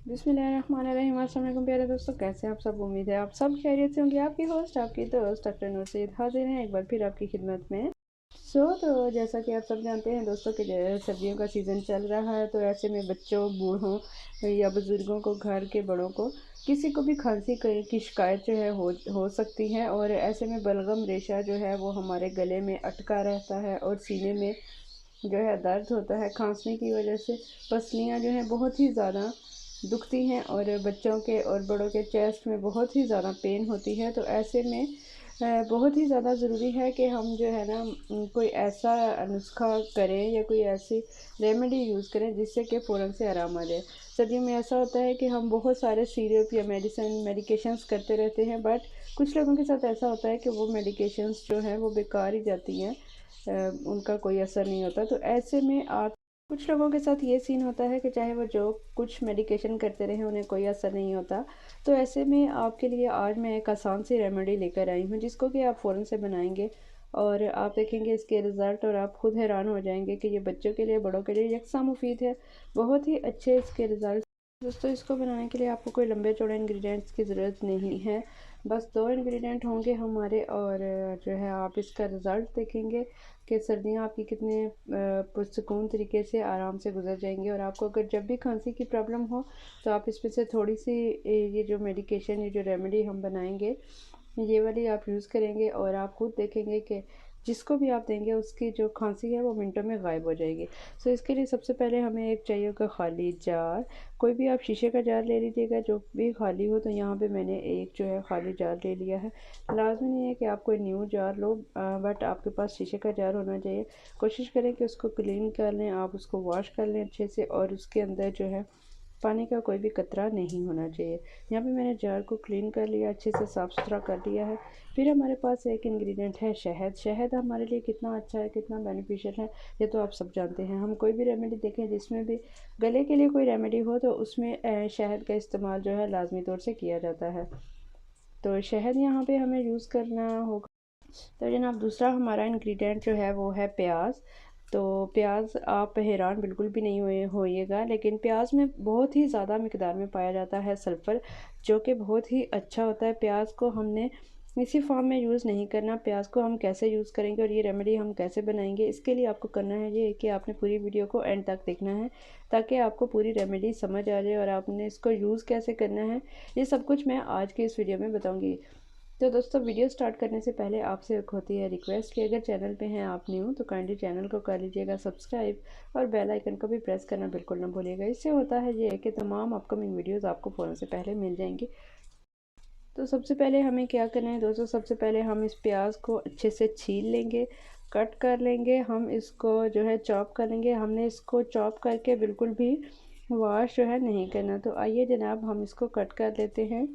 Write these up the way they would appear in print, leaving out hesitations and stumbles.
बिस्मिल्लाहिर्रहमानिर्रहीम। अस्सलाम वालेकुम प्यारे दोस्तों, कैसे हैं आप सब। उम्मीद है आप सब खैरियत से होंगे। आपकी होस्ट आपकी दोस्त डॉक्टर नूरसैयद हाजिर हैं एक बार फिर आपकी खिदमत में। तो जैसा कि आप सब जानते हैं दोस्तों कि सर्दियों का सीज़न चल रहा है, तो ऐसे में बच्चों, बूढ़ों या बुज़ुर्गों को, घर के बड़ों को, किसी को भी खांसी की शिकायत जो है हो सकती है। और ऐसे में बलगम रेशा जो है वो हमारे गले में अटका रहता है और सीने में जो है दर्द होता है। खांसने की वजह से पसलियाँ जो हैं बहुत ही ज़्यादा दुखती हैं और बच्चों के और बड़ों के चेस्ट में बहुत ही ज़्यादा पेन होती है। तो ऐसे में बहुत ही ज़्यादा ज़रूरी है कि हम जो है ना कोई ऐसा नुस्खा करें या कोई ऐसी रेमेडी यूज़ करें जिससे कि फ़ौरन से आराम आ जाए। सर्दियों में ऐसा होता है कि हम बहुत सारे सिरप या मेडिकेशंस करते रहते हैं, बट कुछ लोगों के साथ ऐसा होता है कि वो मेडिकेशंस जो हैं वो बेकार ही जाती हैं, उनका कोई असर नहीं होता। तो ऐसे में आप, कुछ लोगों के साथ ये सीन होता है कि चाहे वो जो कुछ मेडिकेशन करते रहे उन्हें कोई असर नहीं होता। तो ऐसे में आपके लिए आज मैं एक आसान सी रेमेडी लेकर आई हूँ जिसको कि आप फ़ौरन से बनाएंगे और आप देखेंगे इसके रिज़ल्ट और आप खुद हैरान हो जाएंगे कि ये बच्चों के लिए, बड़ों के लिए यकसा मुफीद है। बहुत ही अच्छे इसके रिज़ल्ट। दोस्तों, इसको बनाने के लिए आपको कोई लंबे चौड़े इंग्रेडिएंट्स की ज़रूरत नहीं है। बस 2 इंग्रेडिएंट होंगे हमारे और जो है आप इसका रिज़ल्ट देखेंगे कि सर्दियाँ आपकी कितने पुरसुकून तरीके से आराम से गुजर जाएंगी। और आपको अगर जब भी खांसी की प्रॉब्लम हो तो आप इसमें से थोड़ी सी ये जो मेडिकेशन, ये जो रेमेडी हम बनाएंगे, ये वाली आप यूज़ करेंगे और आप खुद देखेंगे कि जिसको भी आप देंगे उसकी जो खांसी है वो मिनटों में गायब हो जाएगी। सो इसके लिए सबसे पहले हमें एक चाहिए होगा खाली जार। कोई भी आप शीशे का जार ले लीजिएगा जो भी खाली हो। तो यहाँ पे मैंने एक जो है खाली जार ले लिया है। लाजमी नहीं है कि आप कोई न्यू जार लो, बट आपके पास शीशे का जार होना चाहिए। कोशिश करें कि उसको क्लीन कर लें, आप उसको वॉश कर लें अच्छे से और उसके अंदर जो है पानी का कोई भी कतरा नहीं होना चाहिए। यहाँ पे मैंने जार को क्लीन कर लिया, अच्छे से साफ़ सुथरा कर लिया है। फिर हमारे पास एक इंग्रेडिएंट है शहद। शहद हमारे लिए कितना अच्छा है, कितना बेनिफिशियल है, ये तो आप सब जानते हैं। हम कोई भी रेमेडी देखें जिसमें भी गले के लिए कोई रेमेडी हो तो उसमें शहद का इस्तेमाल जो है लाजमी तौर से किया जाता है। तो शहद यहाँ पे हमें यूज़ करना होगा। तो जनाब, दूसरा हमारा इंग्रेडिएंट जो है वो है प्याज। तो प्याज आप हैरान बिल्कुल भी नहीं होइएगा, लेकिन प्याज में बहुत ही ज़्यादा मिकदार में पाया जाता है सल्फ़र, जो कि बहुत ही अच्छा होता है। प्याज को हमने इसी फॉर्म में यूज़ नहीं करना। प्याज को हम कैसे यूज़ करेंगे और ये रेमेडी हम कैसे बनाएंगे, इसके लिए आपको करना है ये कि आपने पूरी वीडियो को एंड तक देखना है ताकि आपको पूरी रेमेडी समझ आ जाए और आपने इसको यूज़ कैसे करना है, ये सब कुछ मैं आज के इस वीडियो में बताऊँगी। तो दोस्तों, वीडियो स्टार्ट करने से पहले आपसे एक होती है रिक्वेस्ट कि अगर चैनल पे हैं आप न्यू तो काइंडली चैनल को कर लीजिएगा सब्सक्राइब और बेल आइकन को भी प्रेस करना बिल्कुल ना भूलिएगा। इससे होता है ये कि तमाम अपकमिंग वीडियोस आपको फ़ौरन से पहले मिल जाएंगी। तो सबसे पहले हमें क्या करना है दोस्तों, सबसे पहले हम इस प्याज को अच्छे से छील लेंगे, कट कर लेंगे। हम इसको जो है चॉप कर लेंगे। हमने इसको चॉप करके बिल्कुल भी वॉश जो है नहीं करना। तो आइए जनाब, हम इसको कट कर लेते हैं।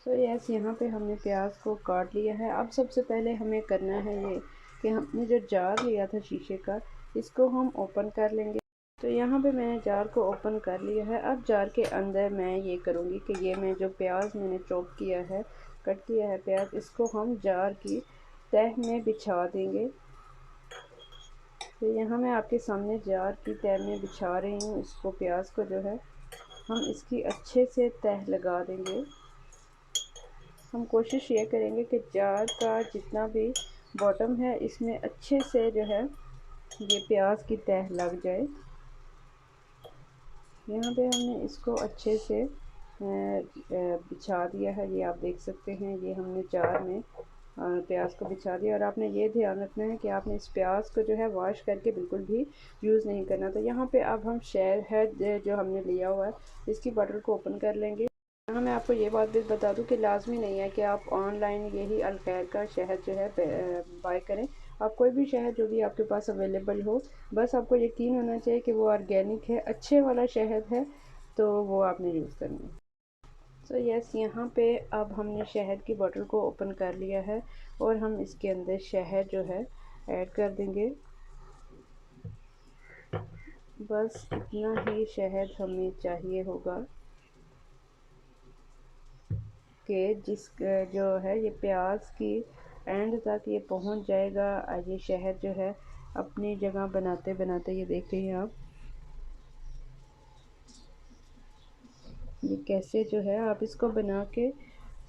तो यस, यहाँ पे हमने प्याज को काट लिया है। अब सबसे पहले हमें करना है ये कि हमने जो जार लिया था शीशे का, इसको हम ओपन कर लेंगे। तो यहाँ पे मैंने जार को ओपन कर लिया है। अब जार के अंदर मैं ये करूँगी कि ये मैं जो प्याज मैंने चॉप किया है, कट किया है प्याज, इसको हम जार की तह में बिछा देंगे। तो यहाँ मैं आपके सामने जार की तह में बिछा रही हूँ इसको, प्याज को जो है हम इसकी अच्छे से तह लगा देंगे। हम कोशिश ये करेंगे कि जार का जितना भी बॉटम है इसमें अच्छे से जो है ये प्याज की तह लग जाए। यहाँ पे हमने इसको अच्छे से बिछा दिया है। ये आप देख सकते हैं, ये हमने जार में प्याज को बिछा दिया। और आपने ये ध्यान रखना है कि आपने इस प्याज को जो है वॉश करके बिल्कुल भी यूज़ नहीं करना। तो यहाँ पे अब हम शहद जो हमने लिया हुआ है इसकी बॉटल को ओपन कर लेंगे। हाँ, मैं आपको ये बात भी बता दूं कि लाजमी नहीं है कि आप ऑनलाइन यही अलखैर का शहद जो है बाय करें। आप कोई भी शहद जो भी आपके पास अवेलेबल हो, बस आपको यकीन होना चाहिए कि वो ऑर्गेनिक है, अच्छे वाला शहद है, तो वो आपने यूज़ करना है। तो यस, यहाँ पे अब हमने शहद की बोतल को ओपन कर लिया है और हम इसके अंदर शहद जो है ऐड कर देंगे। बस इतना ही शहद हमें चाहिए होगा कि जिस जो है ये प्याज की एंड तक ये पहुंच जाएगा। ये शहद जो है अपनी जगह बनाते बनाते, ये देख रही हैं आप, ये कैसे जो है आप इसको बना के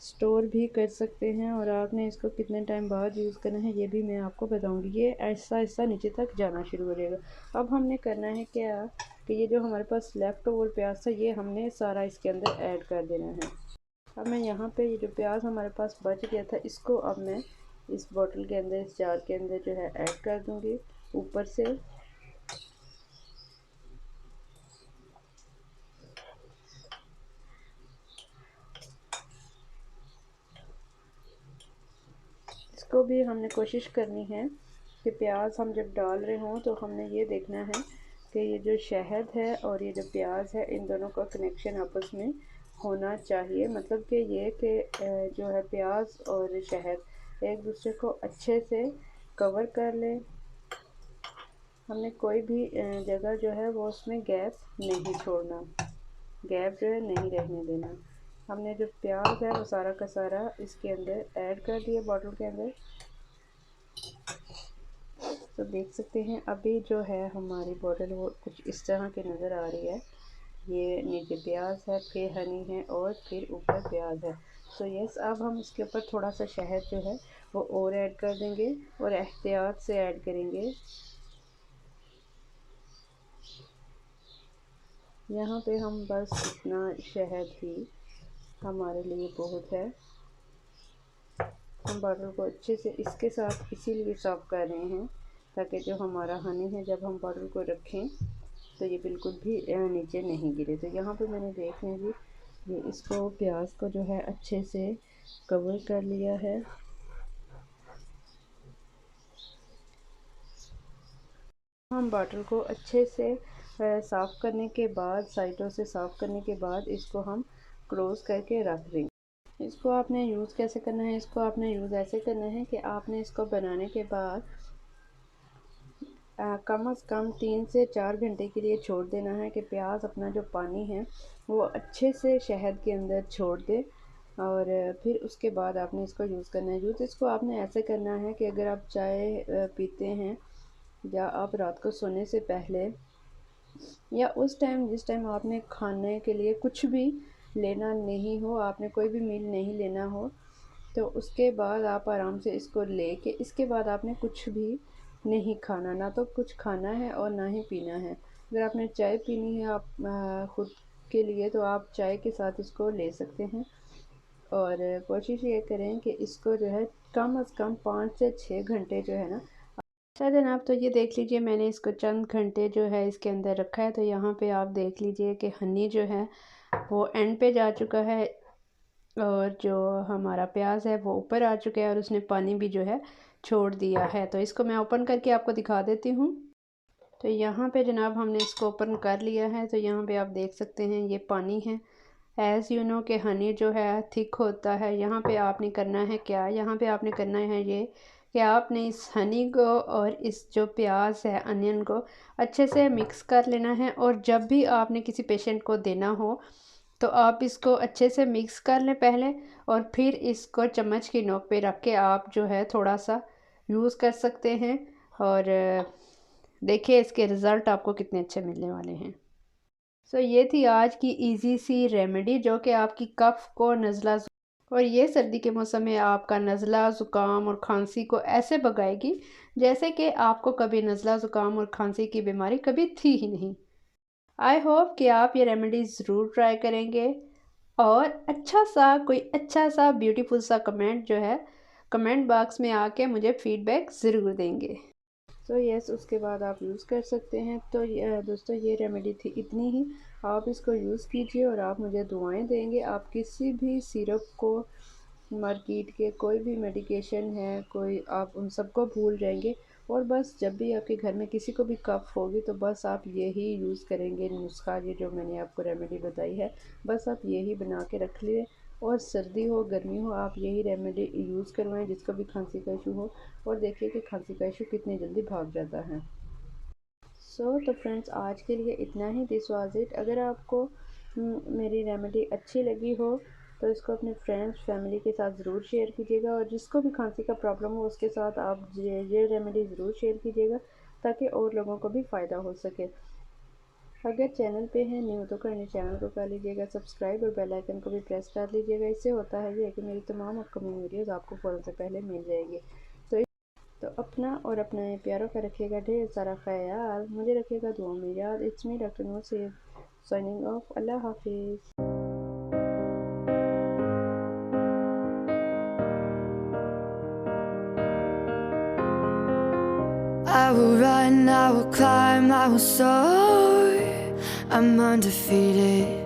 स्टोर भी कर सकते हैं, और आपने इसको कितने टाइम बाद यूज़ करना है ये भी मैं आपको बताऊंगी। ये ऐसा ऐसा नीचे तक जाना शुरू हो जाएगा। अब हमने करना है क्या कि ये जो हमारे पास लेफ़्ट ओवर प्याज था ये हमने सारा इसके अंदर ऐड कर देना है। अब मैं यहाँ पे ये जो प्याज हमारे पास बच गया था इसको अब मैं इस बॉटल के अंदर, इस जार के अंदर जो है ऐड कर दूँगी ऊपर से। इसको भी हमने कोशिश करनी है कि प्याज हम जब डाल रहे हों तो हमने ये देखना है कि ये जो शहद है और ये जो प्याज है इन दोनों का कनेक्शन आपस में होना चाहिए। मतलब कि ये कि जो है प्याज और शहद एक दूसरे को अच्छे से कवर कर लें। हमने कोई भी जगह जो है वो उसमें गैप नहीं छोड़ना, गैप जो है नहीं रहने देना। हमने जो प्याज है वो सारा का सारा इसके अंदर ऐड कर दिया बॉटल के अंदर। तो देख सकते हैं अभी जो है हमारी बॉटल वो कुछ इस तरह की नज़र आ रही है। ये नीचे प्याज है, फिर हनी है और फिर ऊपर प्याज है। तो यस, अब हम इसके ऊपर थोड़ा सा शहद जो है वो और ऐड कर देंगे और एहतियात से ऐड करेंगे। यहाँ पे हम बस इतना शहद ही हमारे लिए बहुत है। हम बॉटल को अच्छे से इसके साथ इसीलिए साफ कर रहे हैं ताकि जो हमारा हनी है जब हम बॉटल को रखें तो ये बिल्कुल भी नीचे नहीं गिरे। तो यहाँ पे मैंने देख लें जी, ये इसको प्याज को जो है अच्छे से कवर कर लिया है। हम बॉटल को अच्छे से साफ़ करने के बाद, साइडों से साफ़ करने के बाद इसको हम क्लोज़ करके रख देंगे। इसको आपने यूज़ कैसे करना है, इसको आपने यूज़ ऐसे करना है कि आपने इसको बनाने के बाद कम से कम 3 से 4 घंटे के लिए छोड़ देना है कि प्याज अपना जो पानी है वो अच्छे से शहद के अंदर छोड़ दे, और फिर उसके बाद आपने इसको यूज़ करना है। यूज़ इसको आपने ऐसे करना है कि अगर आप चाय पीते हैं या आप रात को सोने से पहले या उस टाइम जिस टाइम आपने खाने के लिए कुछ भी लेना नहीं हो, आपने कोई भी मील नहीं लेना हो, तो उसके बाद आप आराम से इसको लेके इसके बाद आपने कुछ भी नहीं खाना, ना तो कुछ खाना है और ना ही पीना है। अगर आपने चाय पीनी है आप ख़ुद के लिए तो आप चाय के साथ इसको ले सकते हैं, और कोशिश ये करें कि इसको जो है कम से कम 5 से 6 घंटे जो है ना। अच्छा जनाब, तो ये देख लीजिए मैंने इसको चंद घंटे जो है इसके अंदर रखा है। तो यहाँ पे आप देख लीजिए कि हनी जो है वो एंड पे जा चुका है और जो हमारा प्याज है वो ऊपर आ चुका है और उसने पानी भी जो है छोड़ दिया है। तो इसको मैं ओपन करके आपको दिखा देती हूँ। तो यहाँ पे जनाब हमने इसको ओपन कर लिया है। तो यहाँ पे आप देख सकते हैं ये पानी है। एज़ यू नो कि हनी जो है थिक होता है। यहाँ पे आपने करना है क्या, यहाँ पे आपने करना है ये कि आपने इस हनी को और इस जो प्याज है अनियन को अच्छे से मिक्स कर लेना है, और जब भी आपने किसी पेशेंट को देना हो तो आप इसको अच्छे से मिक्स कर लें पहले, और फिर इसको चम्मच की नोक पे रख के आप जो है थोड़ा सा यूज़ कर सकते हैं, और देखिए इसके रिज़ल्ट आपको कितने अच्छे मिलने वाले हैं। सो ये थी आज की इजी सी रेमेडी जो कि आपकी कफ को, नज़ला और ये सर्दी के मौसम में आपका नज़ला ज़ुकाम और खांसी को ऐसे भगाएगी जैसे कि आपको कभी नज़ला ज़ुकाम और खांसी की बीमारी कभी थी ही नहीं। आई होप कि आप ये रेमेडी ज़रूर ट्राई करेंगे और अच्छा सा ब्यूटीफुल सा कमेंट जो है कमेंट बॉक्स में आके मुझे फीडबैक ज़रूर देंगे। तो यस, उसके बाद आप यूज़ कर सकते हैं। तो दोस्तों ये रेमेडी थी इतनी ही। आप इसको यूज़ कीजिए और आप मुझे दुआएं देंगे। आप किसी भी सिरप को, मार्केट के कोई भी मेडिकेशन है कोई, आप उन सबको भूल जाएंगे, और बस जब भी आपके घर में किसी को भी कफ होगी तो बस आप यही यूज़ करेंगे नुस्खा, ये जो मैंने आपको रेमेडी बताई है बस आप यही बना के रख लिए, और सर्दी हो गर्मी हो आप यही रेमेडी यूज़ करवाएं जिसको भी खांसी का इशू हो, और देखिए कि खांसी का इशू कितनी जल्दी भाग जाता है। तो फ्रेंड्स आज के लिए इतना ही। This was it. अगर आपको मेरी रेमेडी अच्छी लगी हो तो इसको अपने फ्रेंड्स फैमिली के साथ ज़रूर शेयर कीजिएगा, और जिसको भी खांसी का प्रॉब्लम हो उसके साथ आप ये रेमेडी ज़रूर शेयर कीजिएगा ताकि और लोगों को भी फ़ायदा हो सके। अगर चैनल पे हैं न्यू तो करने चैनल को कर लीजिएगा सब्सक्राइब और बेल आइकन को भी प्रेस कर लीजिएगा। इससे होता है ये कि मेरी तमाम अपकमिंग वीडियोस आपको फ़ौरन से पहले मिल जाएगी। तो अपना और अपने प्यारों का रखिएगा ढेर सारा ख्याल, मुझे रखिएगा दुआ में याद। It's me doctor Noor Syed signing off. अल्लाह हाफिज़। I will run, I will climb, I will soar. I'm undefeated.